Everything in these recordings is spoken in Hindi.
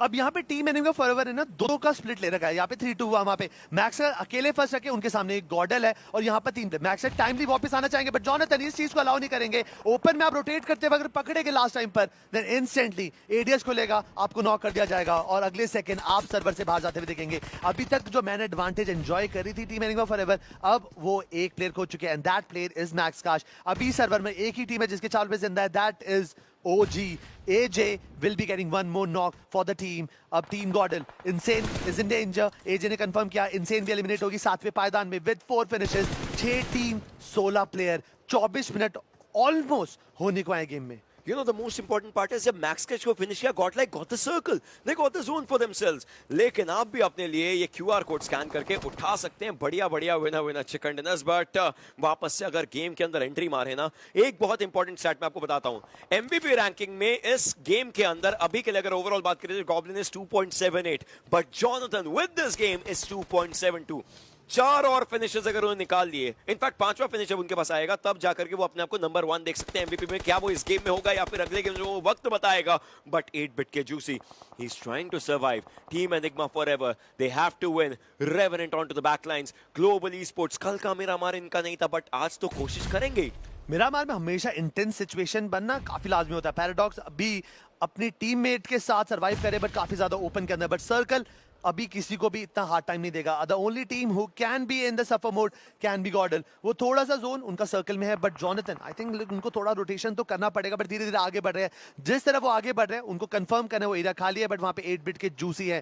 अब यहाँ पे टीम एनिमी फॉरएवर है ना, दो का स्प्लिट ले रखा है। यहाँ पे 3-2 हुआ, वहाँ पे मैक्स अकेले फंस रखे, उनके सामने एक गॉडल है और यहाँ पर 3 मैक्स टाइमली वापस आना चाहेंगे, बट जॉनथन इस चीज को अलाउ नहीं करेंगे। ओपन में आप रोटेट करते हुए अगर पकड़ेंगे लास्ट टाइम पर, देन इंस्टेंटली एडीएस को लेगा, आपको नॉक कर दिया जाएगा और अगले सेकंड आप सर्वर से बाहर जाते हुए देखेंगे। अभी तक जो मैन एडवांटेज एंजॉय करी थी टीम एनिमी फॉरएवर, अब वो एक प्लेयर खो चुके हैं, and that player is max काश। अभी सर्वर में एक ही टीम है जिसके 4 जिंदा है, that is OG. AJ will be getting one more knock for the team. अब team गॉडल Insane is in danger. AJ ने कंफर्म किया Insane भी एलिमिनेट होगी 7वें पायदान में with 4 finishes. 6 team 16 player 24 minute almost होने को आए गेम में। You know, the most important part is जब मैक्स कैच को फिनिश किया, Godlike got the circle, they got the zone for themselves. लेकिन आप भी अपने लिए ये QR कोड स्कैन करके उठा सकते हैं बढ़िया बढ़िया विनर चिकन डिनर्स, बट वापस से अगर गेम के अंदर एंट्री मारे ना, एक बहुत इंपॉर्टेंट स्टैट मैं आपको बताता हूँ। MVP रैंकिंग में इस गेम के अंदर अभी के लिए अगर ओवरऑल बात करें तो goblin is 2.78, but Jonathan with this game is 2.72। 4 और फिनिशेस अगर उन्होंने निकाल लिए, इनफैक्ट 5वां फिनिश जब उनके पास आएगा तब जाकर के वो अपने आप को नंबर 1 देख सकते हैं एमवीपी में। क्या वो इस गेम में होगा या फिर अगले गेम में, वो वक्त बताएगा। बट 8 बिट के Juicy, he is trying to survive. Team Enigma forever, they have to win. Revenant on to the backlines. Global Esports, कल का मिरामार इनका नहीं था, बट आज तो कोशिश करेंगे। मिरामार में हमेशा इंटेंस सिचुएशन बनना काफी लाजमी होता है। पैराडॉक्स अभी अपनी टीममेट के साथ सर्वाइव करे, बट काफी ज्यादा ओपन के अंदर, बट सर्कल अभी किसी को भी इतना हार्ड टाइम नहीं देगा। The only team who can be in the suffer mode can be GodL. वो थोड़ा सा जोन उनका सर्कल में है, बट जॉनथन आई थिंक उनको थोड़ा रोटेशन तो करना पड़ेगा, बट धीरे धीरे आगे बढ़ रहे हैं। जिस तरह वो आगे बढ़ रहे हैं उनको कंफर्म करना, वो एरिया खाली है, बट वहां पे 8 बिट के जूसी है।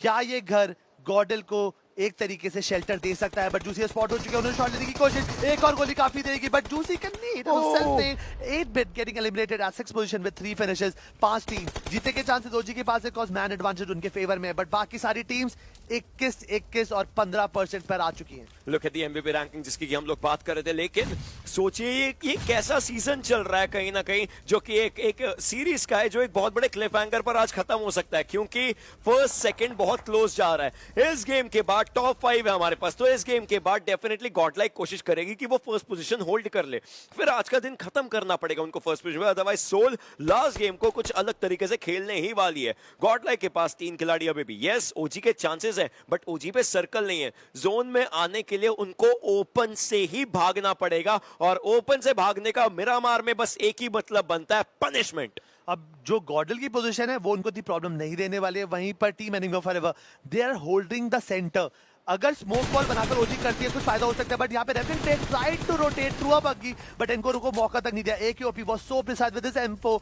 क्या ये घर गॉडल को एक तरीके से शेल्टर दे सकता है? बट जूसी स्पॉट हो चुके हैं, उन्होंने शॉट लेने की कोशिश, एक और गोली काफी देगी, but Juicy can need self 8 bit getting eliminated at 6 position with 3 finishes. 5 team जीते के चांसेस ओजी के पास है, बिकॉज़ मैन एडवांटेज उनके फेवर में है, बट बाकी सारी टीम्स 21 और 15% पर आ चुकी हैं। Look at the MVP ranking जिसकी कि हम लोग बात कर रहे थे, लेकिन सोचिए कि कैसा सीजन चल रहा है कहीं ना कहीं, जो कि एक सीरीज का है जो एक बहुत बड़े क्लिफ हैंगर पर आज खत्म हो सकता है, क्योंकि फर्स्ट सेकंड बहुत क्लोज जा रहा है। इस गेम के बाद टॉप 5 है हमारे पास, तो इस गेम के बाद डेफिनेटली गॉडलाइक कोशिश करेगी कि वो फर्स्ट पोजीशन होल्ड कर ले, फिर आज का दिन खत्म करना पड़ेगा उनको फर्स्ट पोजीशन में। अदरवाइज सोल लास्ट गेम को कुछ अलग तरीके से खेलने ही वाली है। गॉडलाइक के पास 3 खिलाड़ी अभी भी, यस ओजी के चांसेस है, बट ओजी पे सर्कल नहीं है। जोन में आने के लिए उनको ओपन से ही भागना पड़ेगा, और ओपन से भागने का मिरामार में बस एक ही मतलब बनता है, पनिशमेंट। अब जो गॉडल की पोजीशन है वो उनको इतनी प्रॉब्लम नहीं देने वाली है। वहीं पर team Enigma forever they are holding the centre. अगर स्मोक बॉल बनाकर ओजी करती है कुछ फायदा हो सकता है, बट यहाँ पे Refin tried to rotate through a buggy, but इनको उनको मौका तक नहीं दिया। AKOP was so precise with this M4,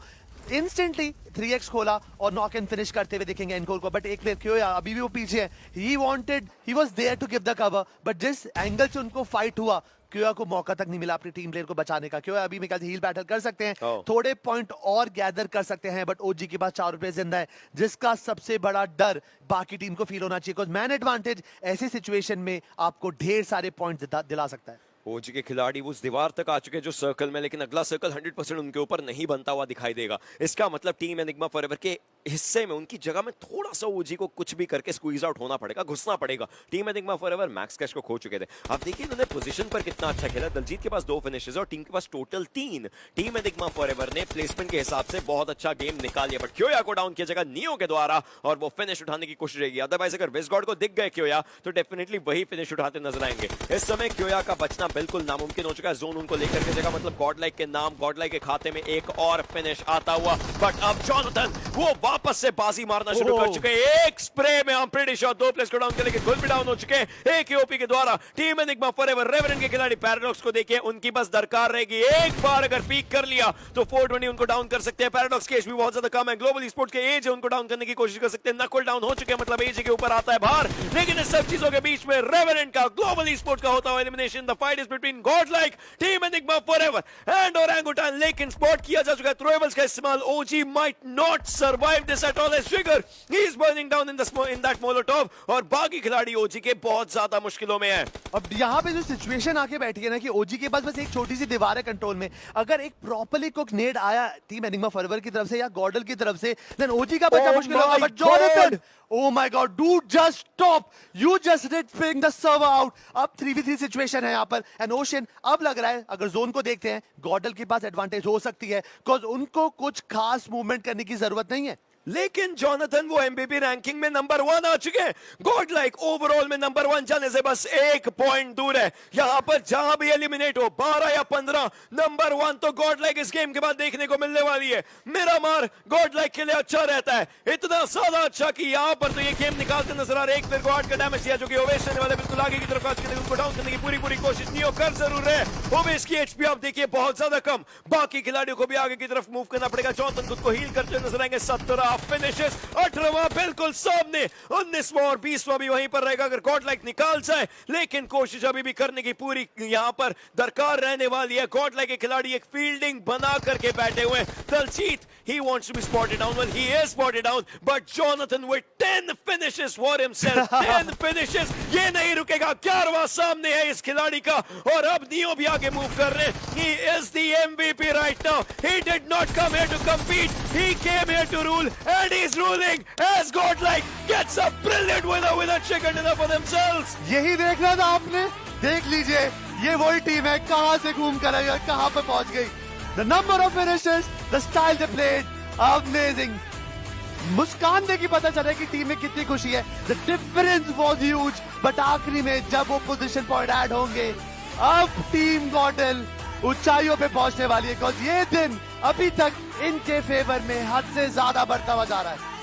instantly 3x खोला और नॉक एंड फिनिश करते हुए देखेंगे एनकोर को। बट एक प्लेयर क्यों यार, अभी भी वो पीछे है। He was there to give the cover, but जिस एंगल से उनको फाइट हुआ, क्योया को मौका तक नहीं मिला अपनी टीम प्लेयर को बचाने का। क्योया अभी मेरे हील बैटल कर सकते हैं, थोड़े पॉइंट और गैदर कर सकते हैं, बट ओजी के पास 4 रुपए जिंदा है, जिसका सबसे बड़ा डर बाकी टीम को फील होना चाहिए, बिकॉज़ मैन एडवांटेज ऐसी सिचुएशन में आपको ढेर सारे पॉइंट दिला सकता है। ओजी के खिलाड़ी उस दीवार तक आ चुके हैं जो सर्कल में, लेकिन अगला सर्कल 100% उनके ऊपर नहीं बनता हुआ दिखाई देगा। इसका मतलब टीम एनिग्मा फॉरएवर के हिस्से में, उनकी जगह में थोड़ा सा ओजी को कुछ भी करके स्क्वीज आउट होना पड़ेगा, घुसना पड़ेगा। Team Enigma forever max cash को खो चुके थे। अब देखिए इन्होंने पोजीशन पर कितना अच्छा खेला। दलजीत के पास 2 फिनिशेस और टीम के पास टोटल 3। टीम एनिग्मा फॉरएवर ने प्लेसमेंट के हिसाब से बहुत अच्छा गेम निकाल लिया, बट क्योया को डाउन किया जगह नियो के द्वारा, और वो फिनिश उठाने की कोशिश रहेगी। अदरवाइज अगर विस्गॉड को दिख गए क्योया, तो डेफिनेटली वही फिनिश उठाते नजर आएंगे। इस समय क्योया का बचना बिल्कुल नामुमकिन हो चुका है। जोन उनको लेकर के जगह, मतलब गॉडलाइक के नाम, गॉडलाइक के खाते में एक और फिनिश आता हुआ, बट अब जॉनथन वो वापस से बाजी मारना शुरू कर चुके हैं। एक स्प्रे में हम प्रीटी श्योर 2 प्लेस को डाउन कर लेंगे, गुल भी डाउन हो चुके हैं एक ओपी के द्वारा। टीम एनिग्मा फॉरएवर रेवेनेंट के खिलाड़ी पैराडॉक्स को देखिए, उनकी बस दरकार रहेगी एक बार अगर पीक कर लिया तो 420 उनको डाउन कर सकते हैं। पैराडॉक्स के एचपी बहुत ज्यादा कम है, ग्लोबल ई-स्पोर्ट्स के एज है, उनको डाउन करने की कोशिश कर सकते हैं। नकल डाउन हो चुके हैं, मतलब एज के ऊपर आता है बाहर, लेकिन इस सब चीजों के बीच में रेवेनेंट का, ग्लोबल ई-स्पोर्ट्स का होता हुआ elimination. The fight is between GodLike, team Enigma Forever and Orangutan, लेकिन स्पॉट किया जा चुका है थ्रोएबल्स का इस्तेमाल। OG might not survive this at all as Trigger, he is burning down in that molotov, और बाकी खिलाड़ी ओजी के बहुत ज्यादा मुश्किलों में है। अब यहाँ पे जो सिचुएशन आके बैठी है ना कि ओजी के पास बस एक छोटी सी दीवार है कंट्रोल में, अगर एक प्रॉपर्ली कुक नेड आया टीम एनिग्मा फॉरएवर की तरफ से या गॉडल की तरफ से, देन ओजी का बचा मुश्किल होगा। But Jonathan, oh my god dude, just stop, you just did bring the server out। अब 3v3 सिचुएशन है यहाँ पर, एंड ओशन अब लग रहा है अगर जोन को देखते हैं गॉडल के पास एडवांटेज हो सकती है, बिकॉज उनको कुछ खास मूवमेंट करने की जरूरत नहीं है। लेकिन जॉनथन वो एमबीपी रैंकिंग में नंबर 1 आ चुके हैं। गॉड लाइक ओवरऑल में नंबर 1 जाने से बस 1 पॉइंट दूर है। यहां पर जहां भी एलिमिनेट हो 12 या 15, नंबर 1 तो गॉड लाइक इस गेम के बाद देखने को मिलने वाली है। मेरा मार गॉड लाइक के लिए अच्छा रहता है, इतना ज्यादा अच्छा कि यहां पर तो ये गेम निकालते नजर आ रहे। एक प्लेयर को 8 का डैमेज दिया, जो कि ओवेश रहने वाले बिल्कुल आगे की तरफ उनको डाउन करने की पूरी कोशिश नियो कर जरूर रहे। ओवेश की एचपी आप देखिए बहुत ज्यादा कम, बाकी खिलाड़ियों को भी आगे की तरफ मूव करना पड़ेगा। जॉनथन खुद को हील करते हुए नजर आएंगे। 17 फिनिशेस, 18वां बिल्कुल सामने, 19वां और 20वां भी वहीं पर रहेगा अगर गॉड लाइक निकाल जाए। लेकिन कोशिश अभी भी करने की पूरी यहां पर दरकार रहने वाली है। गॉड लाइक के खिलाड़ी एक फील्डिंग बना करके बैठे हुए। Daljit he wants to be spotted down. Well, he is spotted down, but Jonathan with 10 finishes for himself. 10 finishes, ये नहीं रुकेगा। 11वां सामने है इस खिलाड़ी का, और अब नियो भी आगे मूव कर रहे हैं। He is the MVP right now. He did not come here to compete. He came here to rule, and he's ruling as Godlike gets a brilliant winner with a chicken dinner for themselves. यही देखना था आपने, देख लीजिए ये वही टीम है, कहां से घूम कर आई, कहां पे पहुंच गई। The number of finishes, the style they played, amazing. मुस्कान देखी पता चला कि टीम में कितनी खुशी है। The difference was huge, but आखिरी में जब वो पोजीशन पॉइंट ऐड होंगे, अब टीम गॉडल ऊंचाइयों पे पहुंचने वाली है। बिकॉज ये दिन अभी तक इनके फेवर में हद से ज्यादा बढ़ता हुआ जा रहा है।